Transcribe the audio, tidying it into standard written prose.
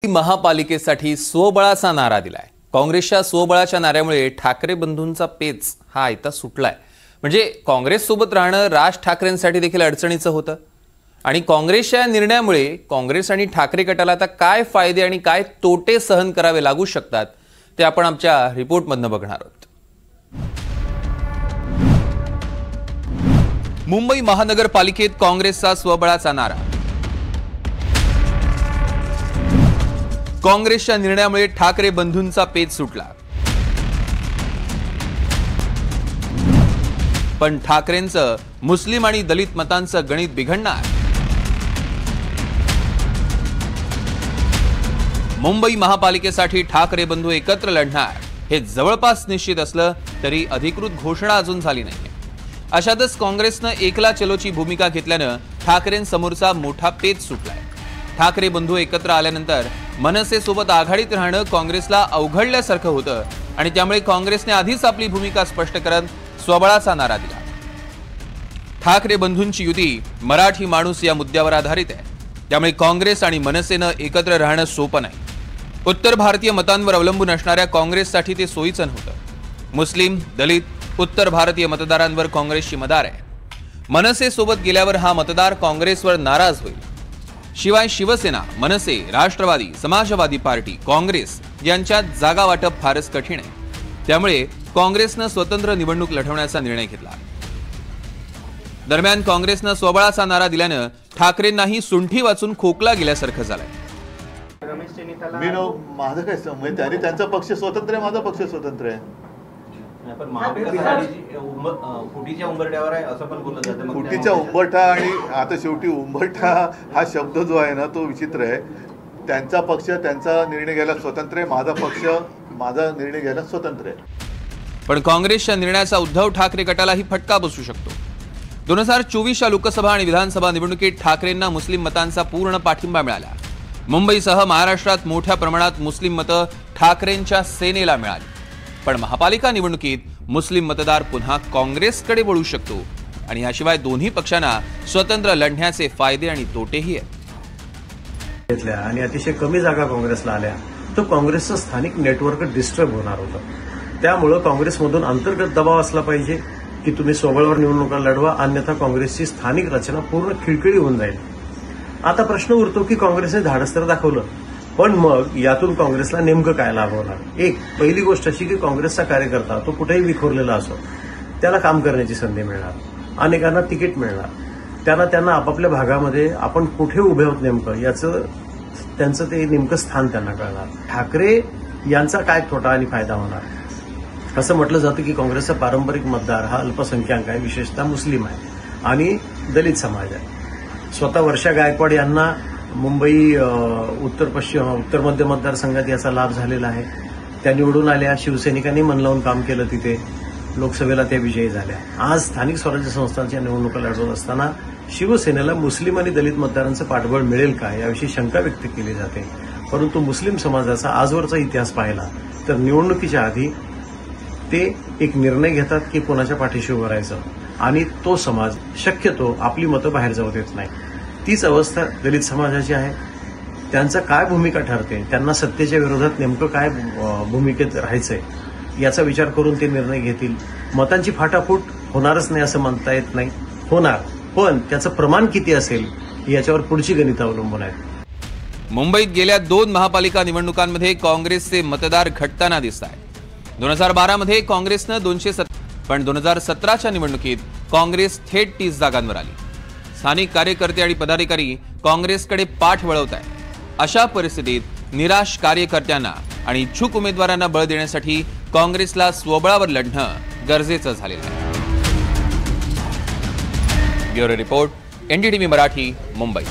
महापालिकेसाठी स्वबळाचा नारा दिलाय। काँग्रेसच्या स्वबळाच्या नाऱ्यामुळे ठाकरे बंधूंचा पेच हा आयता सुटलाय। म्हणजे काँग्रेस सोबत राहणं राज ठाकरेंसाठी देखील अडचणीचं होतं आणि काँग्रेसच्या निर्णयामुळे काँग्रेस आणि ठाकरे गटाला आता काय फायदे आणि काय तोटे सहन करावे लागू शकतात ते आपण आमच्या रिपोर्टमधून बघणार आहोत। मुंबई महानगरपालिकेत काँग्रेसचा स्वबळाचा नारा। काँग्रेसच्या निर्णयामुळे ठाकरे बंधूंचा पेच सुटला, पण ठाकरेंचं मुस्लिम आणि दलित मतांचं गणित बिघडणार। मुंबई महापालिकेसाठी ठाकरे बंधू एकत्र लढणार हे जवळपास निश्चित असलं तरी अधिकृत घोषणा अजून झाली नाही। अशातच काँग्रेसनं एकला चलोची भूमिका घेतल्यानं ठाकरेंसमोरचा मोठा पेच सुटलाय। ठाकरे बंधू एकत्र आल्यानंतर मनसे सोबत आघाडीत राहणं काँग्रेसला अवघडल्यासारखं होतं आणि त्यामुळे काँग्रेसने आधीच आपली भूमिका स्पष्ट करत स्वबळाचा नारा दिला। ठाकरे बंधूंची युती मराठी माणूस या मुद्द्यावर आधारित आहे, त्यामुळे काँग्रेस आणि मनसेनं एकत्र राहणं सोपं नाही। उत्तर भारतीय मतांवर अवलंबून असणाऱ्या काँग्रेससाठी ते सोयीचं नव्हतं। मुस्लिम, दलित, उत्तर भारतीय मतदारांवर काँग्रेसची मदार आहे। मनसे सोबत गेल्यावर हा मतदार काँग्रेसवर नाराज होईल। शिवाय शिवसेना, मनसे, राष्ट्रवादी, समाजवादी पार्टी, काँग्रेस यांच्यात जागा वाटप फारच कठीण आहे। त्यामुळे काँग्रेसनं स्वतंत्र निवडणूक लढवण्याचा निर्णय घेतला। दरम्यान काँग्रेसनं स्वबळाचा नारा दिल्यानं ठाकरेंनाही सुंठी वाचून खोकला गेल्यासारखं झालंय। माझं काय म्हणजे त्यांनी त्यांचा पक्ष स्वतंत्र आहे, माझा पक्ष स्वतंत्र आहे। पण फुटीच्या उंबरठ्यावर आहे असं पण बोललं जातं। फुटीच्या उंबरठा आणि आता शेवटी उंबरठा हा शब्द जो आहे ना तो विचित्र आहे। त्यांचा पक्ष त्यांचा निर्णय घ्यायला स्वतंत्र आहे, माझा पक्ष माझा निर्णय घ्यायला स्वतंत्र आहे। पण काँग्रेसच्या निर्णयाचा उद्धव ठाकरे गटालाही फटका बसू शकतो। 2024च्या लोकसभा आणि विधानसभा निवडणुकीत ठाकरेंना मुस्लिम मतांचा पूर्ण पाठिंबा मिळाला। मुंबईसह महाराष्ट्रात मोठ्या प्रमाणात मुस्लिम मतं ठाकरेंच्या सेनेला मिळाली, पण महापालिका निवडणुकीत मुस्लिम मतदार पुन्हा काँग्रेसकडे वळू शकतो आणि याशिवाय दोन्ही पक्षांना स्वतंत्र लढण्याचे फायदे आणि तोटेही आहेत। आणि अतिशय कमी जागा काँग्रेसला आल्या तर काँग्रेसचं स्थानिक नेटवर्क डिस्टर्ब होणार होतं। त्यामुळे काँग्रेसमधून अंतर्गत दबाव असला पाहिजे की तुम्ही स्वबळावर निवडणुका लढवा, अन्यथा काँग्रेसची स्थानिक रचना पूर्ण खिळखिळी होऊन जाईल। आता प्रश्न उरतो की काँग्रेसने धाडस तर दाखवलं, पण मग यातून काँग्रेसला नेमकं काय लाभ होणार? पहिली गोष्ट अशी की काँग्रेसचा कार्यकर्ता तो कुठेही विखुरलेला असो त्याला काम करण्याची संधी मिळणार, अनेकांना तिकीट मिळणार, त्यांना आपापल्या भागामध्ये आपण कुठे उभे आहोत नेमकं याचं त्यांचं ते नेमकं स्थान त्यांना कळणार। ठाकरे यांचा काय तोटा आणि फायदा होणार? असं म्हटलं जातं की काँग्रेसचा पारंपरिक मतदार हा अल्पसंख्याक आहे, विशेषतः मुस्लिम आहे आणि दलित समाज आहे। स्वतः वर्षा गायकवाड यांना मुंबई उत्तर मध्य मतदारसंघात याचा लाभ झालेला आहे। त्या निवडून आल्या, शिवसैनिकांनी मन लावून काम केलं, तिथे लोकसभेला त्या विजयी झाल्या। आज स्थानिक स्वराज्य संस्थांच्या निवडणुका लढवत असताना शिवसेनेला मुस्लिम आणि दलित मतदारांचं पाठबळ मिळेल का याविषयी शंका व्यक्त केली जाते। परंतु मुस्लिम समाजाचा आजवरचा इतिहास पाहिला तर निवडणुकीच्या आधी ते एक निर्णय घेतात की कोणाच्या पाठीशी उभं राहायचं आणि तो समाज शक्यतो आपली मतं बाहेर जाऊ देत नाही। तीच अवस्था दलित समाजाची आहे। त्यांचा काय भूमिका ठरते, त्यांना सत्तेच्या विरोधात नेमकं काय भूमिकेत राहायचंय याचा विचार करून ते निर्णय घेतील। मतांची फाटाफूट होणारच नाही असं म्हणता येत नाही, होणार, पण त्याचं प्रमाण किती असेल याच्यावर पुढची गणितं अवलंबून आहेत। मुंबईत गेल्या 2 महापालिका निवडणुकांमध्ये काँग्रेसचे मतदार घटताना दिसत आहेत। 2012 मध्ये काँग्रेसनं 207, पण 2017च्या निवडणुकीत काँग्रेस थेट 30 जागांवर आली। स्थानिक कार्यकर्ते आणि पदाधिकारी काँग्रेसकडे पाठ वळवत आहेत। अशा परिस्थितीत निराश कार्यकर्त्यांना आणि इच्छुक उमेदवारांना बळ देण्यासाठी काँग्रेसला स्वबळावर लढणं गरजेचं झालेलं आहे। Bureau report, NDTV Marathi, Mumbai.